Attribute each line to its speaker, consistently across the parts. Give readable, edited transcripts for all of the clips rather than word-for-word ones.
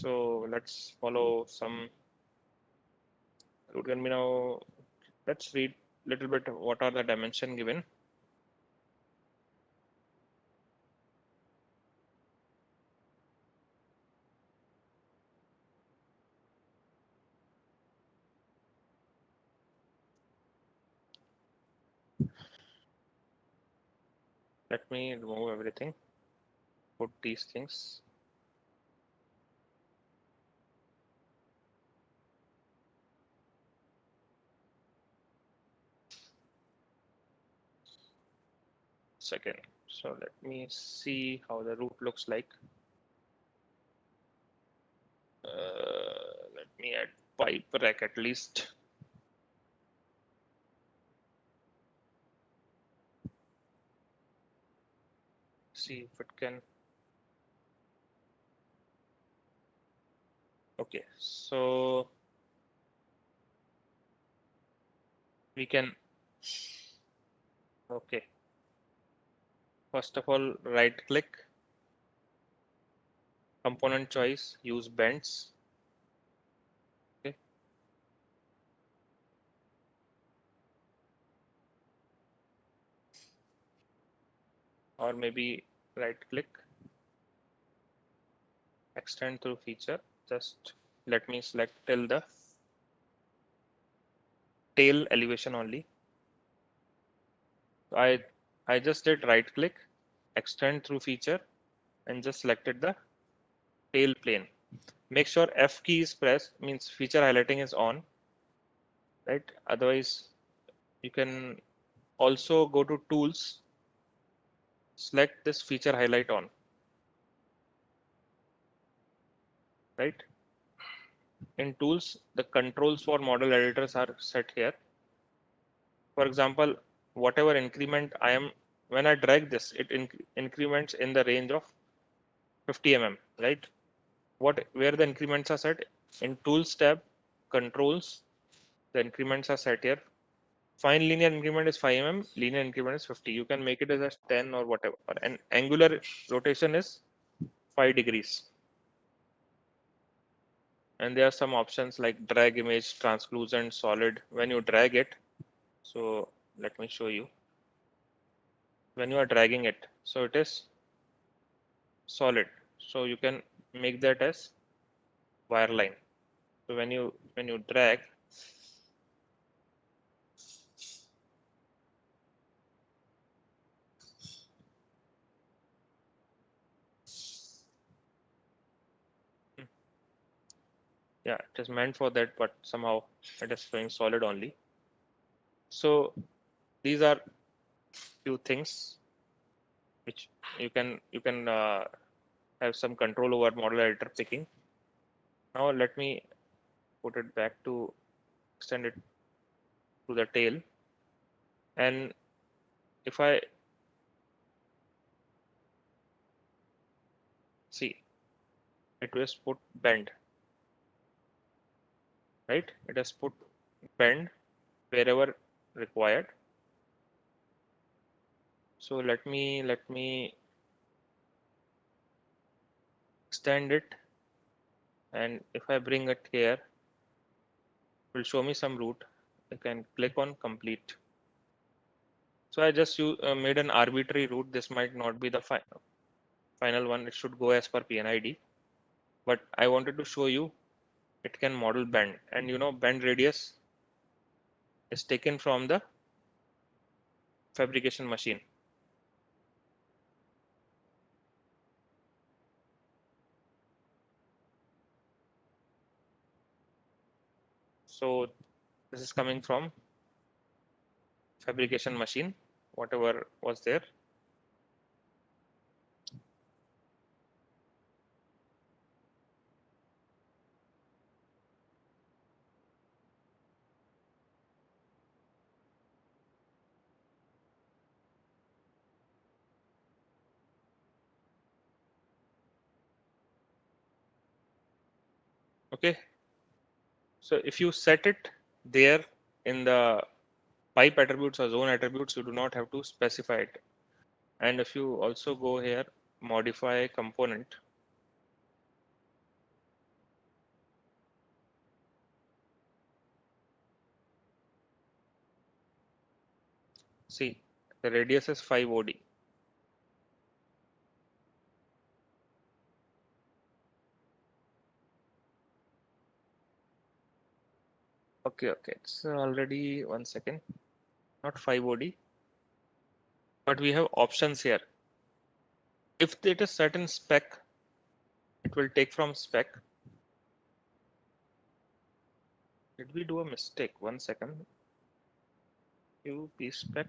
Speaker 1: So let's follow some route can be now. Let's read a little bit what are the dimension given. Let me remove everything, put these things. Second. So let me see how the route looks like. Let me add pipe rack at least. See if it can. Okay, so we can. Okay, first of all, right click, component choice, use bends. Okay, or maybe right click, extend through feature. Just let me select till the tail elevation only. So I just did right click, extend through feature, and just selected the tail plane. Make sure F key is pressed, means feature highlighting is on, right? Otherwise, you can also go to tools, select this feature highlight on, right? In tools, the controls for model editors are set here. For example, whatever increment I am, when I drag this, it increments in the range of 50 mm, right? Where the increments are set in tools tab, controls, the increments are set here. Fine linear increment is 5 mm, linear increment is 50. You can make it as 10 or whatever. And angular rotation is 5 degrees. And there are some options like drag image, translucent, solid. When you drag it, so let me show you. When you are dragging it, so it is solid. So you can make that as wireline. So when you drag, yeah, it is meant for that, but somehow it is showing solid only. So these are few things which you can have some control over model editor picking. Now let me put it back to extend it to the tail, and if I see, it was put bend, right? It has put bend wherever required. So let me extend it, and if I bring it here, it will show me some route. I can click on complete. So I just made an arbitrary route. This might not be the final one. It should go as per PNID, but I wanted to show you it can model bend, and bend radius is taken from the fabrication machine. So this is coming from fabrication machine, whatever was there. Okay, so if you set it there in the pipe attributes or zone attributes, you do not have to specify it. And if you also go here, modify component, The radius is 5 OD. Okay, it's already 1 second, not 5 OD, but we have options here. If it is certain spec, it will take from spec. Did we do a mistake? 1 second. UP spec.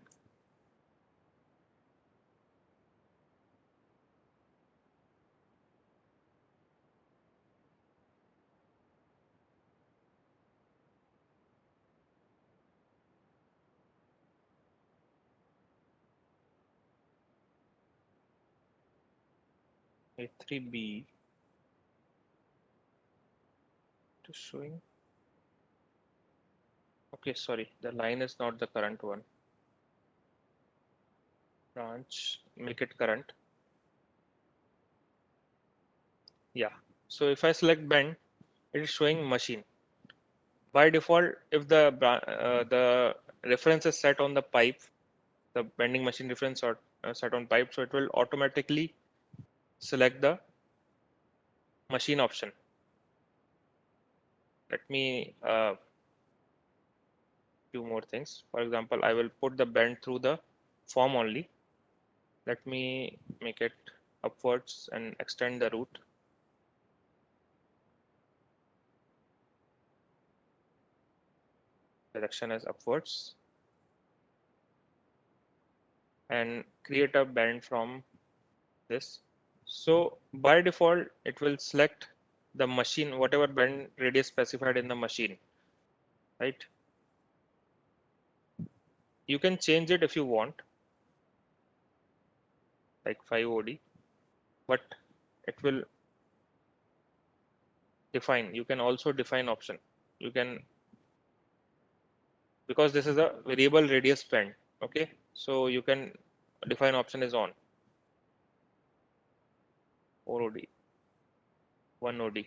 Speaker 1: A3B to showing. Okay, sorry, the line is not the current one. Branch, make it current. Yeah. So if I select bend, it is showing machine. By default, if the reference is set on the pipe, the bending machine reference or set on pipe, so it will automatically select the machine option. Let me few more things. For example, I will put the bend through the form only. Let me make it upwards and extend the root. Direction is upwards and create a bend from this. So by default, it will select the machine, whatever bend radius specified in the machine, right? You can change it if you want, like 5 OD, but it will define. You can also define option. You can, because this is a variable radius bend, okay? So you can define option is on 4 OD, 1 OD,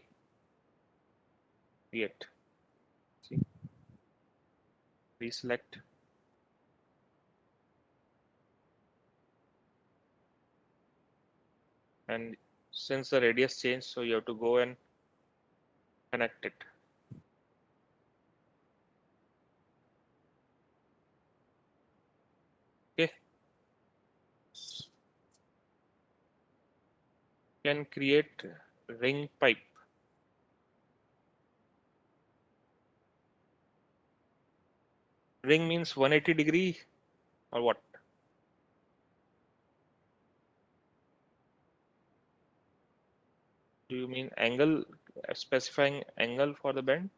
Speaker 1: create. See, reselect. And since the radius changed, so you have to go and connect it. Okay. Can create ring pipe. Ring means 180-degree or what? Do you mean angle, specifying angle for the bend?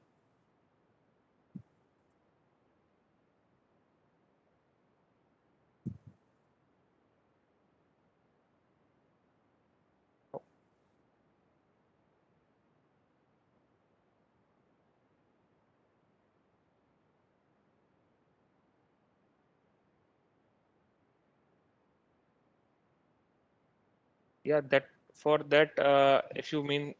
Speaker 1: Yeah, that for that, if you mean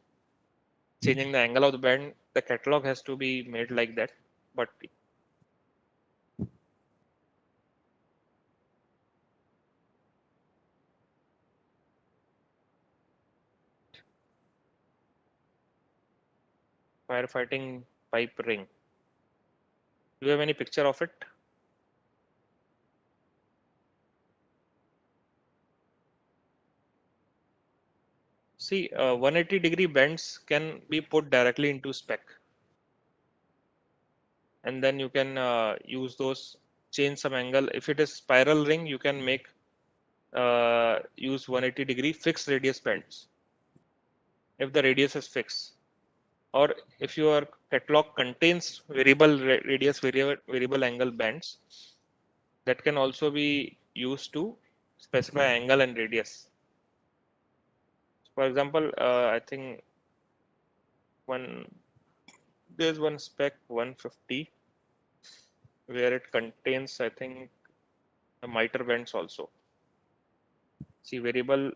Speaker 1: changing the angle of the bend, the catalog has to be made like that. But firefighting pipe ring. Do you have any picture of it? See, 180-degree bends can be put directly into spec, and then you can use those, change some angle. If it is spiral ring, you can make use 180-degree fixed radius bends if the radius is fixed, or if your catalog contains radius, variable angle bands, that can also be used to specify angle and radius. For example, I think one there's one spec 150 where it contains, I think, the miter bends also. See, variable